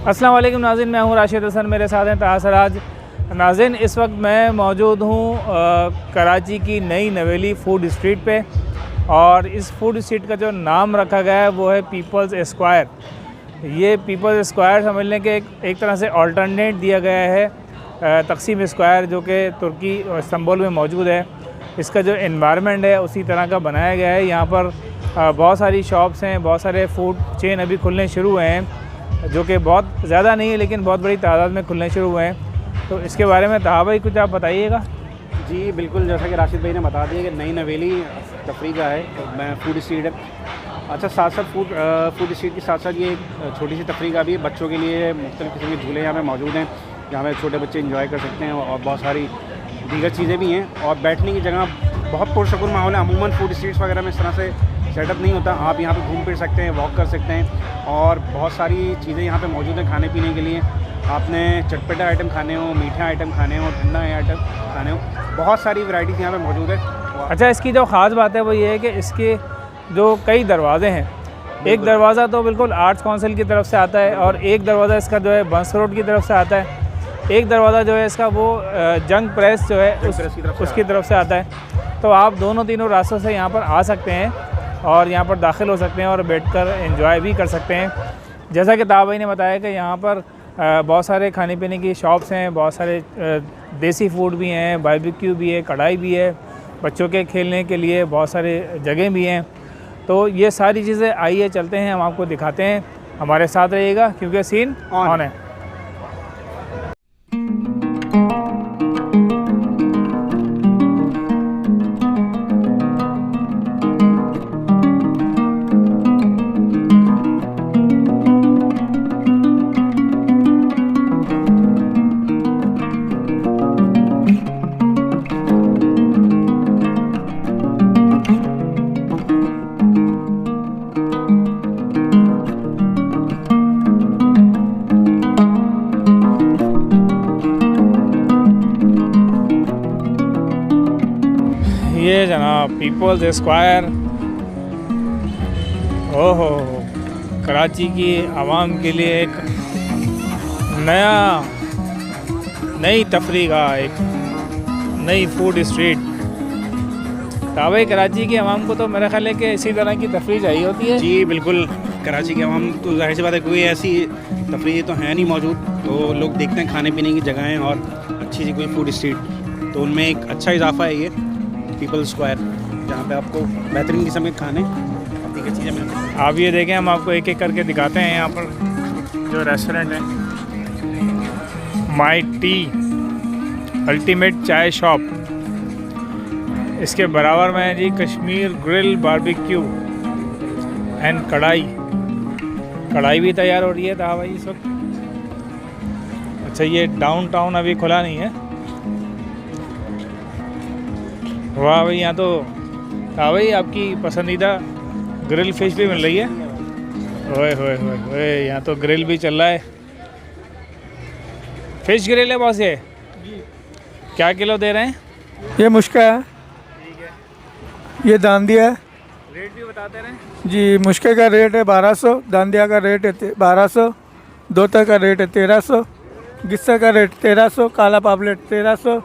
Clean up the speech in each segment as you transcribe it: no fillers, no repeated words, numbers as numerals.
अस्सलाम वालेकुम नाज़रीन, मैं हूँ राशिद हसन, मेरे साथ हैं ताहा सराज। नाज़रीन, इस वक्त मैं मौजूद हूँ कराची की नई नवेली फूड स्ट्रीट पे, और इस फूड स्ट्रीट का जो नाम रखा गया है वो है पीपल्स स्क्वायर। ये पीपल्स स्क्वायर समझ लें कि एक तरह से अल्टरनेट दिया गया है तकसीम स्क्वायर, जो कि तुर्की और इस्तांबुल में मौजूद है। इसका जो एनवायरनमेंट है उसी तरह का बनाया गया है। यहाँ पर बहुत सारी शॉप्स हैं, बहुत सारे फूड चेन अभी खुलने शुरू हुए हैं, जो कि बहुत ज़्यादा नहीं है लेकिन बहुत बड़ी तादाद में खुलने शुरू हुए हैं। तो इसके बारे में ताहा भाई कुछ आप बताइएगा। जी बिल्कुल, जैसा कि राशिद भाई ने बता दिया कि नई नवेली तफरी का है, मैं फूड स्ट्रीट है। अच्छा, साथ साथ फूड स्ट्रीट के साथ साथ ये एक छोटी सी तफरी का भी है। बच्चों के लिए मुख्तलिफ़ किस्म के झूले यहाँ पे मौजूद हैं, जहाँ पे छोटे बच्चे इंजॉय कर सकते हैं, और बहुत सारी दीगर चीज़ें भी हैं। और बैठने की जगह बहुत पुरसुकून माहौल है। अमूमन फूड स्ट्रीट्स वगैरह में इस तरह से सेटअप नहीं होता। आप यहाँ पे घूम फिर सकते हैं, वॉक कर सकते हैं, और बहुत सारी चीज़ें यहाँ पे मौजूद हैं खाने पीने के लिए। आपने चटपटे आइटम खाने हो, मीठे आइटम खाने हो, ठंडा आइटम खाने हो, बहुत सारी वैरायटीज़ यहाँ पे मौजूद है। अच्छा, इसकी जो ख़ास बात है वो ये है कि इसके जो कई दरवाज़े हैं, एक दरवाज़ा तो बिल्कुल आर्ट्स काउंसिल की तरफ से आता है, और एक दरवाज़ा इसका जो है बंस रोड की तरफ से आता है। एक दरवाज़ा जो है इसका वो जंग प्रेस जो है उसकी तरफ से आता है। तो आप दोनों तीनों रास्तों से यहाँ पर आ सकते हैं और यहाँ पर दाखिल हो सकते हैं और बैठकर एंजॉय भी कर सकते हैं। जैसा कि ताहा भाई ने बताया कि यहाँ पर बहुत सारे खाने पीने की शॉप्स हैं, बहुत सारे देसी फूड भी हैं, बारबेक्यू भी है, कढ़ाई भी है, बच्चों के खेलने के लिए बहुत सारे जगह भी हैं। तो ये सारी चीज़ें आइए चलते हैं, हम आपको दिखाते हैं, हमारे साथ रहिएगा क्योंकि सीन ऑन है। ये जनाब पीपल्स स्क्वायर, ओहो, कराची की आवाम के लिए एक नई तफरी का एक नई फूड स्ट्रीट। ताबे कराची की आवाम को तो मेरा ख्याल है कि इसी तरह की तफरी चाहिए होती है। जी बिल्कुल, कराची की आवाम तो जाहिर सी बात है कोई ऐसी तफरी तो है नहीं मौजूद, तो लोग देखते हैं खाने पीने की जगहें और अच्छी सी कोई फूड स्ट्रीट, तो उनमें एक अच्छा इजाफा है ये पीपल्स स्क्वायर, जहाँ पे आपको बेहतरीन किस्म के खाने और चीज़ें मिलती हैं। आप ये देखें, हम आपको एक एक करके दिखाते हैं। यहाँ पर जो रेस्टोरेंट है, माई टी अल्टीमेट चाय शॉप, इसके बराबर में है जी कश्मीर ग्रिल बारबेक्यू एंड कढ़ाई भी तैयार हो रही है ताहा भाई इस वक्त। अच्छा, ये डाउनटाउन अभी खुला नहीं है। वाह भाई, यहाँ तो ताहा भाई आपकी पसंदीदा ग्रिल फिश भी मिल रही है। ओए होए होए होए, यहाँ तो ग्रिल भी चल रहा है। फिश ग्रिल है बॉस, ये क्या किलो दे रहे हैं? ये मुश्का है, ये दांदिया है। रेट भी बताते रहे जी। मुश्के का रेट है 1200, दांदिया का रेट है 1200, दोता का रेट है 1300, गिस्सा का रेट 1300, काला पापलेट 1300,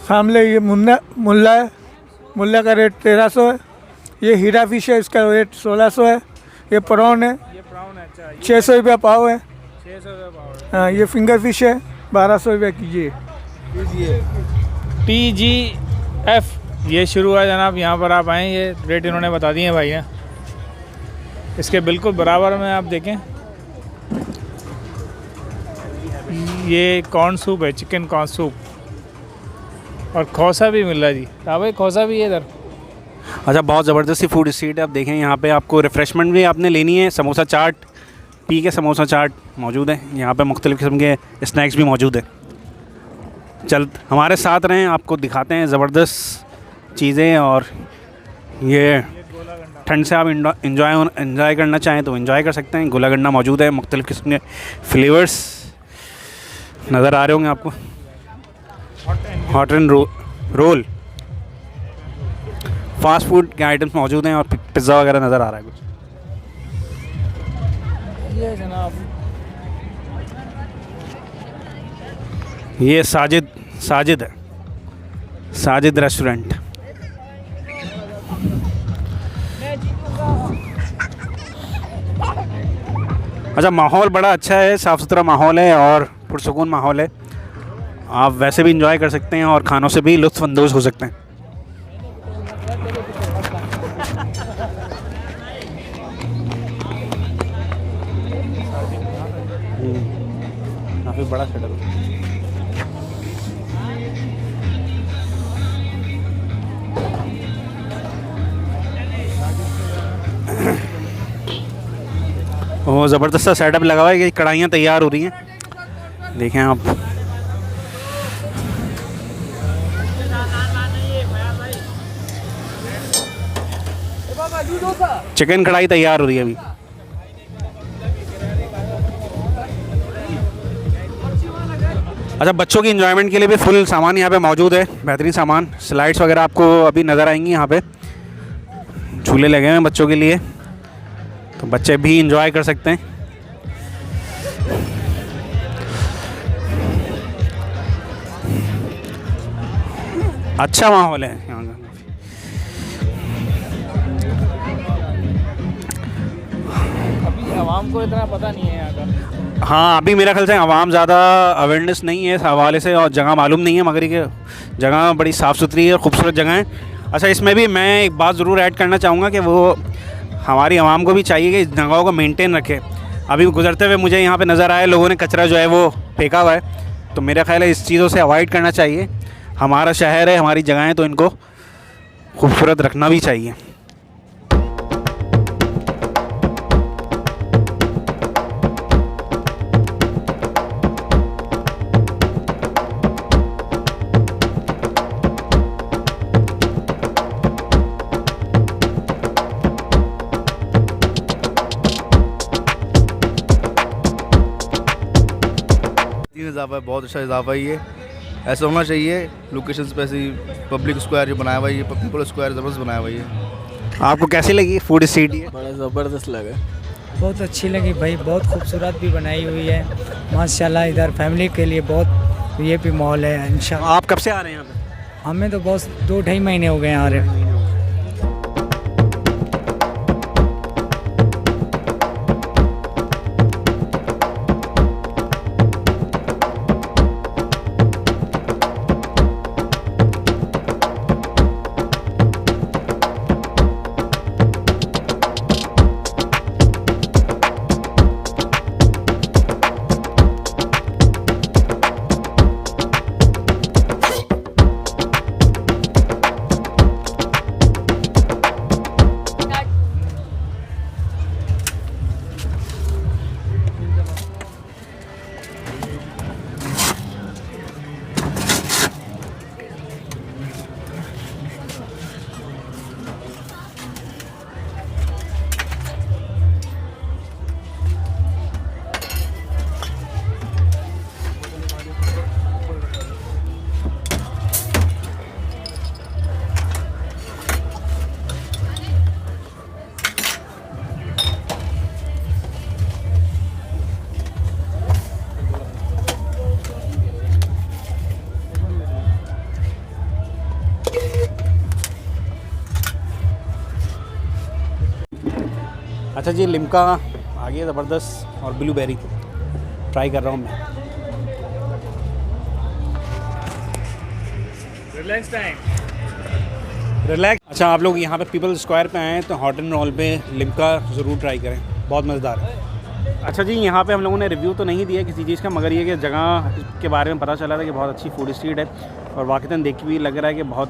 सामने ये मुल्ला है, मुल्ला का रेट 1300 है। ये हीरा फिश है, इसका रेट 1600 है। ये प्रॉन है, ये प्राउन है। अच्छा, 600 रुपया पाव है। 600 रुपये पाव। हाँ, ये फिंगर फिश है, 1200 रुपया कीजिए। TGF ये शुरू है जनाब। यहाँ पर आप आएँ, ये रेट इन्होंने बता दिए हैं भाई ने। इसके बिल्कुल बराबर में आप देखें, ये कॉर्न सूप है, चिकन कॉर्न सूप, और खोसा भी मिल रहा है जी। हाँ भाई, खोसा भी है इधर। अच्छा, बहुत ज़बरदस्त सी फूड स्ट्रीट है। आप देखें यहाँ पे आपको रिफ़्रेशमेंट भी आपने लेनी है, समोसा चाट, पी के समोसा चाट मौजूद है। यहाँ पे मुख्तलिफ़ किस्म के स्नैक्स भी मौजूद है। चल हमारे साथ रहें, आपको दिखाते हैं ज़बरदस्त चीज़ें। और ये ठंड से आप इंजॉय करना चाहें तो इंजॉय कर सकते हैं। गोला गंडा मौजूद है, मुख्तलिफ़ किस्म के फ्लेवर्स नज़र आ रहे होंगे आपको। Hot and roll, fast food के आइटम्स मौजूद हैं, और पिज़्ज़ा वगैरह नज़र आ रहा है कुछ। ये जनाब ये साजिद है, साजिद रेस्टोरेंट। अच्छा, माहौल बड़ा अच्छा है, साफ़ सुथरा माहौल है और पुरसुकून माहौल है। आप वैसे भी इंजॉय कर सकते हैं और खानों से भी लुत्फ़अंदोज़ हो सकते हैं। काफ़ी बड़ा सेटअप है। वो ज़बरदस्त सा सेटअप लगा हुआ है कि कढ़ाइयाँ तैयार हो रही हैं, देखें आप। चिकन कढ़ाई तैयार हो रही है अभी। अच्छा, बच्चों की एंजॉयमेंट के लिए भी फुल सामान यहाँ पे मौजूद है, बेहतरीन सामान। स्लाइड्स वगैरह आपको अभी नज़र आएंगी, यहाँ पे झूले लगे हुए हैं बच्चों के लिए, तो बच्चे भी इंजॉय कर सकते हैं। अच्छा माहौल है यहाँ का। अभी आवाम को इतना पता नहीं है यहाँ का। हाँ, अभी मेरा ख्याल से आवाम ज़्यादा अवेयरनेस नहीं है इस हवाले से, और जगह मालूम नहीं है, मगर ये जगह बड़ी साफ़ सुथरी और ख़ूबसूरत जगह है। अच्छा, इसमें भी मैं एक बात ज़रूर ऐड करना चाहूँगा कि वो हमारी आवाम को भी चाहिए कि इस जगहों को मेंटेन रखे। अभी गुजरते हुए मुझे यहाँ पे नज़र आया, लोगों ने कचरा जो है वो फेंका हुआ है, तो मेरा ख्याल है इस चीज़ों से अवॉइड करना चाहिए। हमारा शहर है, हमारी जगह है, तो इनको खूबसूरत रखना भी चाहिए। इजाफा है, बहुत अच्छा इजाफा है। ये ऐसा होना चाहिए लोकेशंस पे, ऐसी पब्लिक स्क्वायर जो बनाया हुआ है, ये पीपल स्क्वायर ज़बरदस्त बनाया हुआ है। ये आपको कैसी लगी फूड स्ट्रीट? ये बड़ा ज़बरदस्त लगा। बहुत अच्छी लगी भाई, बहुत खूबसूरत भी बनाई हुई है माशाल्लाह। इधर फैमिली के लिए बहुत ये भी माहौल है इंशाल्लाह। आप कब से आ रहे हैं यहाँ पे? हमें तो बहुत 2-2.5 महीने हो गए आ रहे। अच्छा जी, लिम्का आ गई है ज़बरदस्त, और ब्लूबेरी ट्राई कर रहा हूँ मैं। Relax time, relax. अच्छा, आप लोग यहाँ पे पीपल स्क्वायर पे आए हैं तो हॉट एंड रोल पे लिम्का ज़रूर ट्राई करें, बहुत मज़ेदार है। अच्छा जी, यहाँ पे हम लोगों ने रिव्यू तो नहीं दिया किसी चीज़ का, मगर ये कि जगह के बारे में पता चला था कि बहुत अच्छी फूड स्ट्रीट है, और वाक़ईतन देख के भी लग रहा है कि बहुत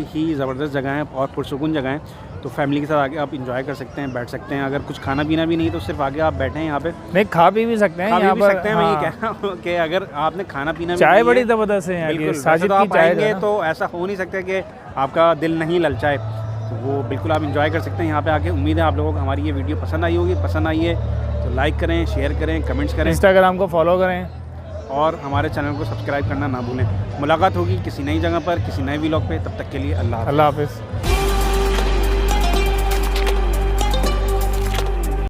ही ज़बरदस्त जगह है और पुरसुकून जगह है। तो फैमिली के साथ आके आप इंजॉय कर सकते हैं, बैठ सकते हैं। अगर कुछ खाना पीना भी नहीं तो सिर्फ आगे आप बैठे हैं यहाँ पे, नहीं खा पी भी सकते हैं, खा यहाँ भी पर सकते हैं। मैं ये हाँ। कह रहा हूँ कि अगर आपने खाना पीना भी चाय नहीं बड़ी है, ज़बरदस्त है यहाँ की, बिल्कुल, साजिद तो की आप चाय आएंगे जो है तो ऐसा हो नहीं सकता कि आपका दिल नहीं ललचाए, तो वो बिल्कुल आप इंजॉय कर सकते हैं यहाँ पे आके। उम्मीद है आप लोगों को हमारी ये वीडियो पसंद आई होगी। पसंद आई है तो लाइक करें, शेयर करें, कमेंट्स करें, इंस्टाग्राम को फॉलो करें और हमारे चैनल को सब्सक्राइब करना ना भूलें। मुलाकात होगी किसी नई जगह पर, किसी नए व्लॉग पे। तब तक के लिए अल्लाह हाफ़िज़। अल्लाह हाफिज़।